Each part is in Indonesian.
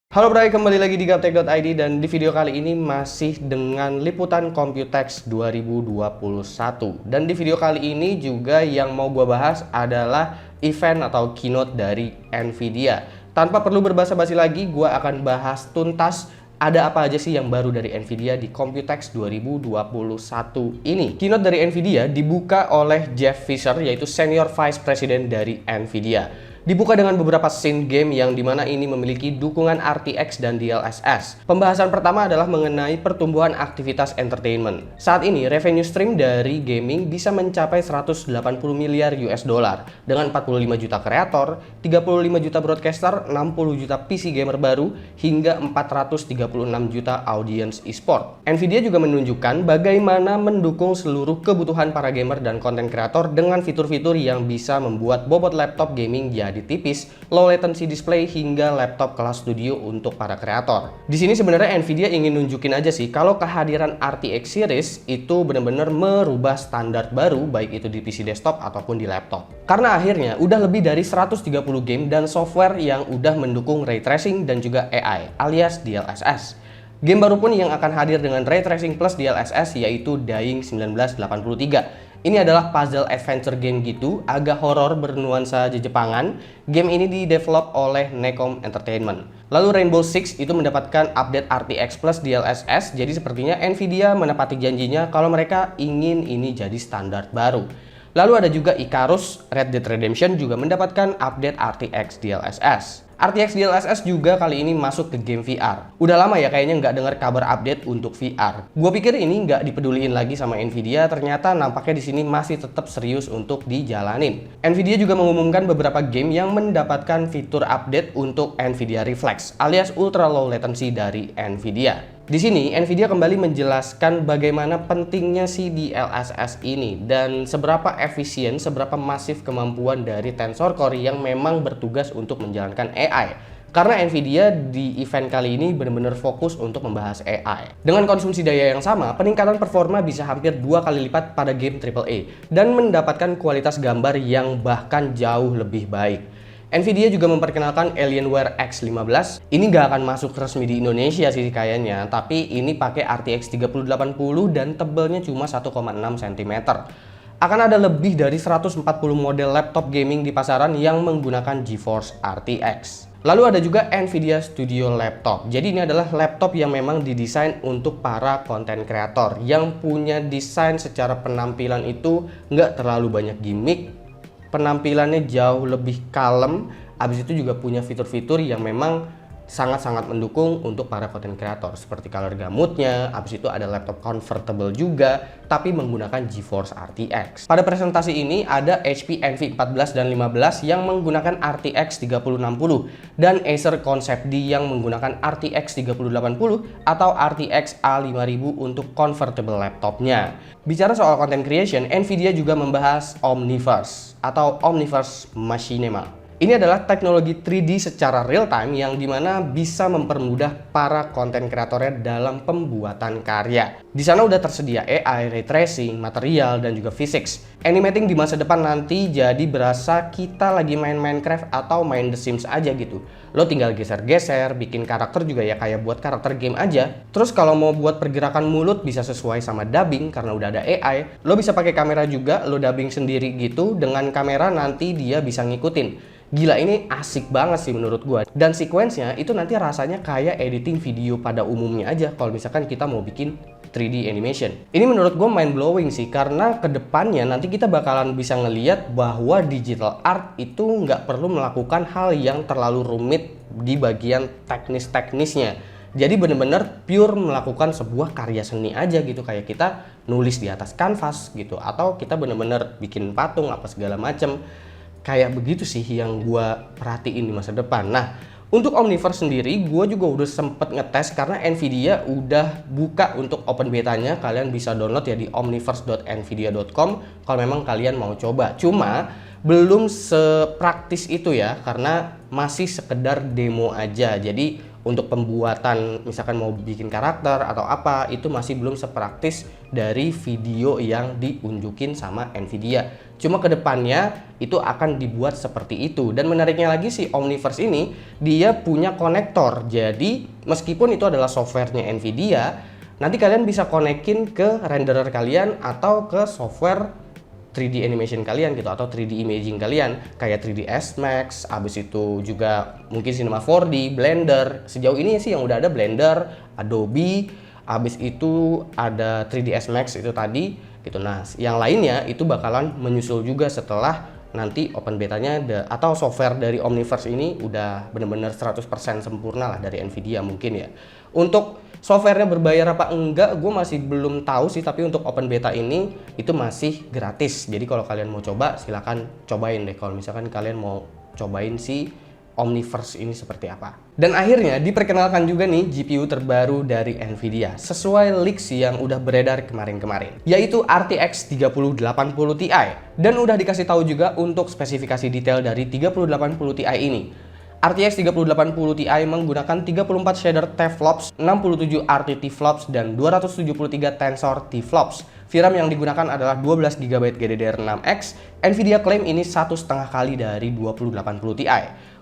Halo Bray, kembali lagi di Gaptek.id dan di video kali ini masih dengan liputan Computex 2021. Dan di video kali ini juga yang mau gue bahas adalah event atau keynote dari Nvidia. Tanpa perlu berbasa-basi lagi, gue akan bahas tuntas ada apa aja sih yang baru dari Nvidia di Computex 2021 ini. Keynote dari Nvidia dibuka oleh Jeff Fisher, yaitu Senior Vice President dari Nvidia. Dibuka dengan beberapa scene game yang dimana ini memiliki dukungan RTX dan DLSS. Pembahasan pertama adalah mengenai pertumbuhan aktivitas entertainment. Saat ini revenue stream dari gaming bisa mencapai 180 miliar US dollar dengan 45 juta kreator, 35 juta broadcaster, 60 juta PC gamer baru, hingga 436 juta audience e-sport. Nvidia juga menunjukkan bagaimana mendukung seluruh kebutuhan para gamer dan konten kreator dengan fitur-fitur yang bisa membuat bobot laptop gaming jadi tipis, low latency display, hingga laptop kelas studio untuk para kreator. Di sini sebenarnya Nvidia ingin nunjukin aja sih kalau kehadiran RTX series itu benar-benar merubah standar baru baik itu di PC desktop ataupun di laptop. Karena akhirnya udah lebih dari 130 game dan software yang udah mendukung ray tracing dan juga AI alias DLSS. Game baru pun yang akan hadir dengan ray tracing plus DLSS yaitu Dying 1983. Ini adalah puzzle adventure game gitu, agak horor bernuansa Jepangan. Game ini didevelop oleh Necom Entertainment. Lalu Rainbow Six itu mendapatkan update RTX plus DLSS, jadi sepertinya Nvidia menepati janjinya kalau mereka ingin ini jadi standar baru. Lalu ada juga Icarus, Red Dead Redemption juga mendapatkan update RTX DLSS. RTX DLSS juga kali ini masuk ke game VR. Udah lama ya kayaknya nggak dengar kabar update untuk VR. Gue pikir ini nggak dipeduliin lagi sama Nvidia, ternyata nampaknya di sini masih tetap serius untuk dijalanin. Nvidia juga mengumumkan beberapa game yang mendapatkan fitur update untuk Nvidia Reflex alias ultra low latency dari Nvidia. Di sini Nvidia kembali menjelaskan bagaimana pentingnya si DLSS ini dan seberapa efisien, seberapa masif kemampuan dari Tensor Core yang memang bertugas untuk menjalankan AI. Karena Nvidia di event kali ini benar-benar fokus untuk membahas AI. Dengan konsumsi daya yang sama, peningkatan performa bisa hampir 2 kali lipat pada game AAA dan mendapatkan kualitas gambar yang bahkan jauh lebih baik. Nvidia juga memperkenalkan Alienware X15. Ini nggak akan masuk resmi di Indonesia sih kayaknya, tapi ini pakai RTX 3080 dan tebelnya cuma 1,6 cm. Akan ada lebih dari 140 model laptop gaming di pasaran yang menggunakan GeForce RTX. Lalu ada juga Nvidia Studio Laptop. Jadi ini adalah laptop yang memang didesain untuk para konten kreator yang punya desain secara penampilan itu nggak terlalu banyak gimmick. Penampilannya jauh lebih kalem, habis itu juga punya fitur-fitur yang memang sangat-sangat mendukung untuk para content creator seperti color gamutnya, habis itu ada laptop convertible juga tapi menggunakan GeForce RTX. Pada presentasi ini ada HP Envy 14 dan 15 yang menggunakan RTX 3060 dan Acer Concept D yang menggunakan RTX 3080 atau RTX A5000 untuk convertible laptopnya. Bicara soal content creation, Nvidia juga membahas Omniverse atau Omniverse Machinima. Ini adalah teknologi 3D secara real time yang dimana bisa mempermudah para konten kreatornya dalam pembuatan karya. Di sana udah tersedia AI, ray tracing, material, dan juga physics. Animating di masa depan nanti jadi berasa kita lagi main Minecraft atau main The Sims aja gitu. Lo tinggal geser-geser, bikin karakter juga ya kayak buat karakter game aja. Terus kalau mau buat pergerakan mulut bisa sesuai sama dubbing karena udah ada AI. Lo bisa pakai kamera juga, lo dubbing sendiri gitu. Dengan kamera nanti dia bisa ngikutin. Gila, ini asik banget sih menurut gua. Dan sequence-nya itu nanti rasanya kayak editing video pada umumnya aja kalau misalkan kita mau bikin 3D animation. Ini menurut gua mind blowing sih karena kedepannya nanti kita bakalan bisa ngeliat bahwa digital art itu nggak perlu melakukan hal yang terlalu rumit di bagian teknis-teknisnya. Jadi bener-bener pure melakukan sebuah karya seni aja gitu, kayak kita nulis di atas kanvas gitu atau kita bener-bener bikin patung apa segala macem. Kayak begitu sih yang gue perhatiin di masa depan. Nah, untuk Omniverse sendiri gue juga udah sempet ngetes karena Nvidia udah buka untuk open betanya. Kalian bisa download ya di omniverse.nvidia.com kalau memang kalian mau coba. Cuma belum sepraktis itu ya karena masih sekedar demo aja. Jadi untuk pembuatan misalkan mau bikin karakter atau apa, itu masih belum sepraktis dari video yang diunjukin sama Nvidia. Cuma kedepannya itu akan dibuat seperti itu. Dan menariknya lagi si Omniverse ini, dia punya konektor. Jadi meskipun itu adalah softwarenya Nvidia, nanti kalian bisa konekin ke renderer kalian atau ke software 3D animation kalian gitu, atau 3D imaging kalian kayak 3ds Max, abis itu juga mungkin Cinema 4D, Blender. Sejauh ini sih yang udah ada Blender, Adobe, abis itu ada 3ds Max itu tadi gitu. Nah, yang lainnya itu bakalan menyusul juga setelah nanti open betanya atau software dari Omniverse ini udah bener-bener 100% sempurna lah dari Nvidia mungkin ya. Untuk softwarenya berbayar apa enggak, gue masih belum tahu sih, tapi untuk open beta ini itu masih gratis. Jadi kalau kalian mau coba, silahkan cobain deh kalau misalkan kalian mau cobain si Omniverse ini seperti apa. Dan akhirnya diperkenalkan juga nih GPU terbaru dari Nvidia sesuai leaks yang udah beredar kemarin-kemarin, yaitu RTX 3080 Ti. Dan udah dikasih tahu juga untuk spesifikasi detail dari 3080 Ti ini. RTX 3080 Ti menggunakan 34 shader teraflops, 67 RTT flops, dan 273 tensor T-flops. VRAM yang digunakan adalah 12 GB GDDR6X. Nvidia klaim ini 1,5 kali dari 2080 Ti.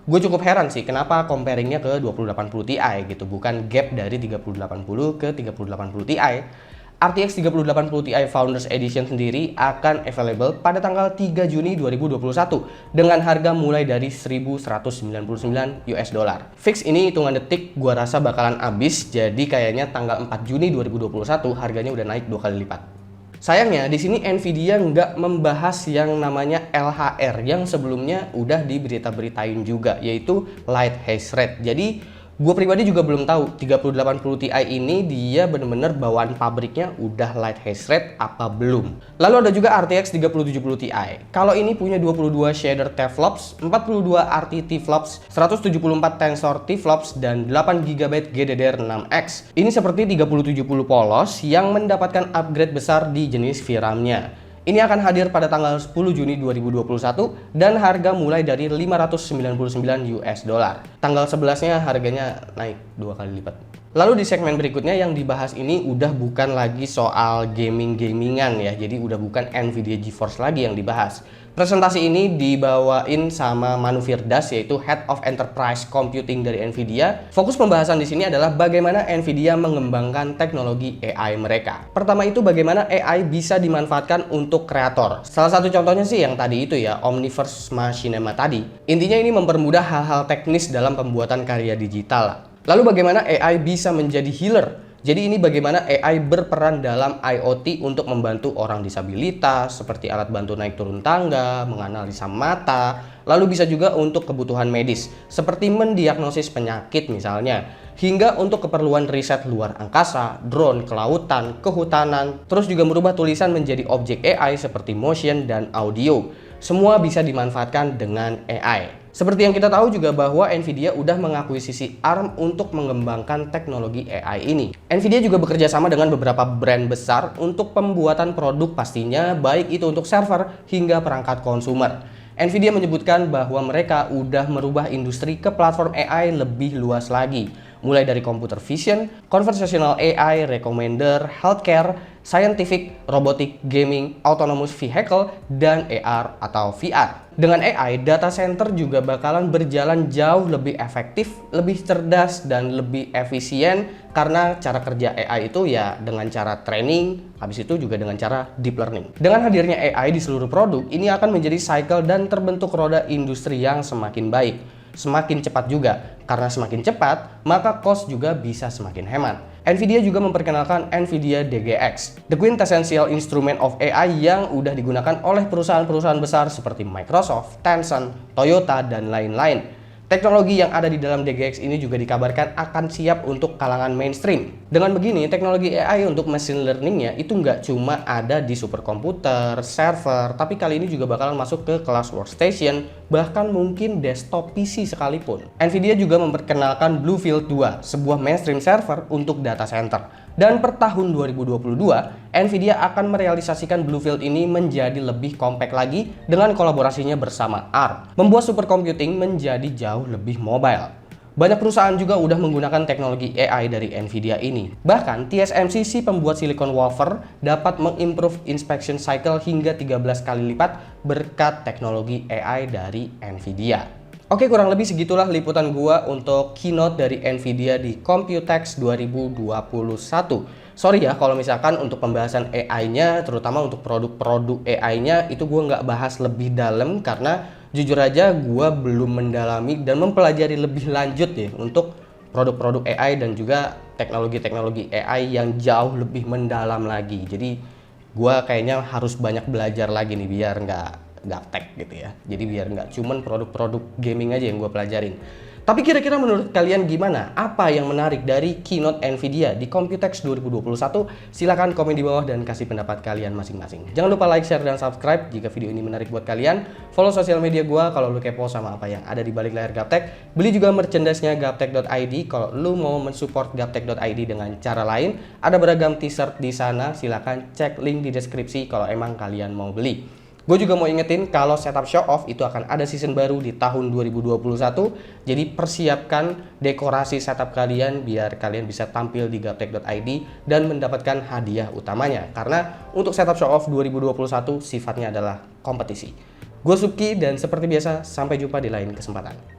Gue cukup heran sih kenapa comparingnya ke 2080 Ti gitu, bukan gap dari 3080 ke 3080 Ti. RTX 3080 Ti Founders Edition sendiri akan available pada tanggal 3 Juni 2021 dengan harga mulai dari 1.199 US dollar. Fix ini hitungan detik gua rasa bakalan habis, jadi kayaknya tanggal 4 Juni 2021 harganya udah naik 2 kali lipat. Sayangnya di sini Nvidia nggak membahas yang namanya LHR yang sebelumnya udah diberita-beritain juga, yaitu Light Haze Rate. Jadi gue pribadi juga belum tahu 3080 Ti ini dia bener-bener bawaan pabriknya udah light haze rate apa belum. Lalu ada juga RTX 3070 Ti. Kalau ini punya 22 shader teraflops, 42 RTT flops, 174 tensor T-flops, dan 8 GB GDDR6X. Ini seperti 3070 polos yang mendapatkan upgrade besar di jenis VRAM-nya. Ini akan hadir pada tanggal 10 Juni 2021 dan harga mulai dari 599 US dollar. Tanggal 11-nya harganya naik 2 kali lipat. Lalu di segmen berikutnya yang dibahas ini udah bukan lagi soal gamingan ya. Jadi udah bukan Nvidia GeForce lagi yang dibahas. Presentasi ini dibawain sama Manu Firdas, yaitu Head of Enterprise Computing dari Nvidia. Fokus pembahasan di sini adalah bagaimana Nvidia mengembangkan teknologi AI mereka. Pertama itu bagaimana AI bisa dimanfaatkan untuk kreator. Salah satu contohnya sih yang tadi itu ya, Omniverse Machinima tadi. Intinya ini mempermudah hal-hal teknis dalam pembuatan karya digital. Lalu bagaimana AI bisa menjadi healer? Jadi ini bagaimana AI berperan dalam IoT untuk membantu orang disabilitas, seperti alat bantu naik turun tangga, menganalisa mata, lalu bisa juga untuk kebutuhan medis, seperti mendiagnosis penyakit misalnya, hingga untuk keperluan riset luar angkasa, drone, kelautan, kehutanan, terus juga merubah tulisan menjadi objek AI seperti motion dan audio. Semua bisa dimanfaatkan dengan AI. Seperti yang kita tahu juga bahwa Nvidia udah mengakuisisi ARM untuk mengembangkan teknologi AI ini. Nvidia juga bekerja sama dengan beberapa brand besar untuk pembuatan produk pastinya, baik itu untuk server hingga perangkat konsumer. Nvidia menyebutkan bahwa mereka udah merubah industri ke platform AI lebih luas lagi. Mulai dari computer vision, conversational AI, recommender, healthcare, scientific, robotic, gaming, autonomous vehicle, dan AR atau VR. Dengan AI, data center juga bakalan berjalan jauh lebih efektif, lebih cerdas, dan lebih efisien karena cara kerja AI itu ya dengan cara training, habis itu juga dengan cara deep learning. Dengan hadirnya AI di seluruh produk, ini akan menjadi cycle dan terbentuk roda industri yang semakin baik. Semakin cepat juga, karena semakin cepat, maka cost juga bisa semakin hemat. Nvidia juga memperkenalkan Nvidia DGX, the quintessential instrument of AI yang udah digunakan oleh perusahaan-perusahaan besar seperti Microsoft, Tencent, Toyota, dan lain-lain. Teknologi yang ada di dalam DGX ini juga dikabarkan akan siap untuk kalangan mainstream. Dengan begini, teknologi AI untuk machine learningnya itu nggak cuma ada di superkomputer, server, tapi kali ini juga bakalan masuk ke kelas workstation, bahkan mungkin desktop PC sekalipun. Nvidia juga memperkenalkan BlueField 2, sebuah mainstream server untuk data center. Dan per tahun 2022, Nvidia akan merealisasikan BlueField ini menjadi lebih compact lagi dengan kolaborasinya bersama ARM, membuat supercomputing menjadi jauh lebih mobile. Banyak perusahaan juga udah menggunakan teknologi AI dari Nvidia ini. Bahkan TSMC, si pembuat silicon wafer, dapat mengimprove inspection cycle hingga 13 kali lipat berkat teknologi AI dari Nvidia. Oke, kurang lebih segitulah liputan gua untuk keynote dari Nvidia di Computex 2021. Sorry ya kalau misalkan untuk pembahasan AI-nya, terutama untuk produk-produk AI-nya, itu gua nggak bahas lebih dalam karena jujur aja gue belum mendalami dan mempelajari lebih lanjut ya untuk produk-produk AI dan juga teknologi-teknologi AI yang jauh lebih mendalam lagi. Jadi gue kayaknya harus banyak belajar lagi nih biar nggak gaptek gitu ya. Jadi biar nggak cuman produk-produk gaming aja yang gue pelajarin. Tapi kira-kira menurut kalian gimana? Apa yang menarik dari keynote Nvidia di Computex 2021? Silahkan komen di bawah dan kasih pendapat kalian masing-masing. Jangan lupa like, share, dan subscribe jika video ini menarik buat kalian. Follow sosial media gue kalau lu kepo sama apa yang ada di balik layar Gaptek. Beli juga merchandise-nya gaptek.id kalau lu mau mensupport gaptek.id dengan cara lain. Ada beragam t-shirt di sana, silahkan cek link di deskripsi kalau emang kalian mau beli. Gue juga mau ingetin kalau setup show off itu akan ada season baru di tahun 2021. Jadi persiapkan dekorasi setup kalian biar kalian bisa tampil di gaptek.id dan mendapatkan hadiah utamanya. Karena untuk setup show off 2021 sifatnya adalah kompetisi. Gue Subki dan seperti biasa sampai jumpa di lain kesempatan.